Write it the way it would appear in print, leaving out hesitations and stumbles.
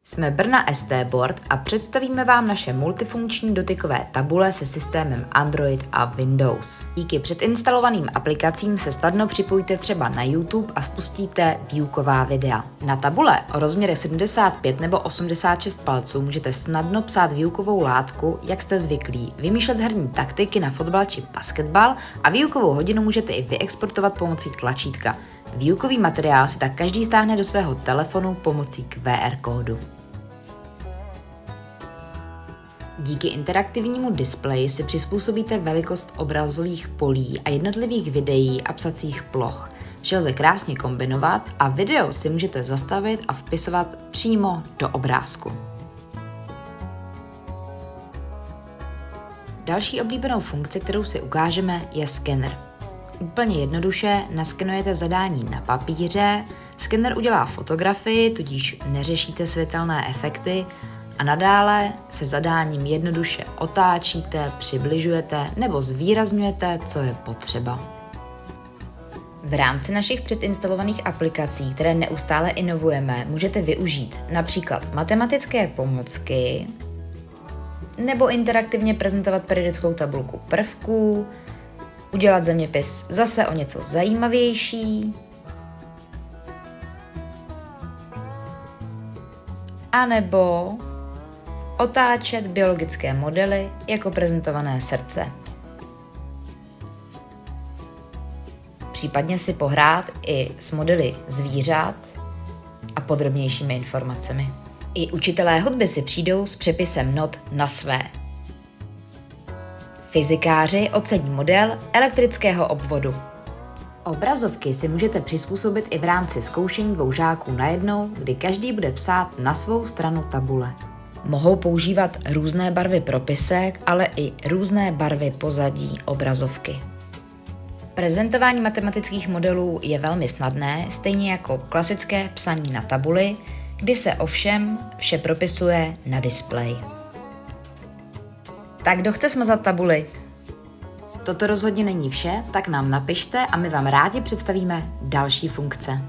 Jsme Brna ST Board a představíme vám naše multifunkční dotykové tabule se systémem Android a Windows. Díky předinstalovaným aplikacím se snadno připojíte třeba na YouTube a spustíte výuková videa. Na tabule o rozměrech 75 nebo 86 palců můžete snadno psát výukovou látku, jak jste zvyklí, vymýšlet herní taktiky na fotbal či basketbal a výukovou hodinu můžete i vyexportovat pomocí tlačítka. Výukový materiál si tak každý stáhne do svého telefonu pomocí QR kódu. Díky interaktivnímu displeji si přizpůsobíte velikost obrazových polí a jednotlivých videí a psacích ploch. Vše lze krásně kombinovat a video si můžete zastavit a vpisovat přímo do obrázku. Další oblíbenou funkci, kterou si ukážeme, je skener. Úplně jednoduše naskenujete zadání na papíře, skener udělá fotografii, tudíž neřešíte světelné efekty a nadále se zadáním jednoduše otáčíte, přibližujete nebo zvýrazňujete, co je potřeba. V rámci našich předinstalovaných aplikací, které neustále inovujeme, můžete využít například matematické pomůcky nebo interaktivně prezentovat periodickou tabulku prvků, udělat zeměpis zase o něco zajímavější, anebo otáčet biologické modely jako prezentované srdce. Případně si pohrát i s modely zvířat a podrobnějšími informacemi. I učitelé hudby si přijdou s přepisem not na své. Fyzikáři ocení model elektrického obvodu. Obrazovky si můžete přizpůsobit i v rámci zkoušení dvou žáků najednou, kdy každý bude psát na svou stranu tabule. Mohou používat různé barvy propisek, ale i různé barvy pozadí obrazovky. Prezentování matematických modelů je velmi snadné, stejně jako klasické psaní na tabuli, kdy se ovšem vše propisuje na displeji. Tak kdo chce smazat tabuli? Toto rozhodně není vše, tak nám napište a my vám rádi představíme další funkce.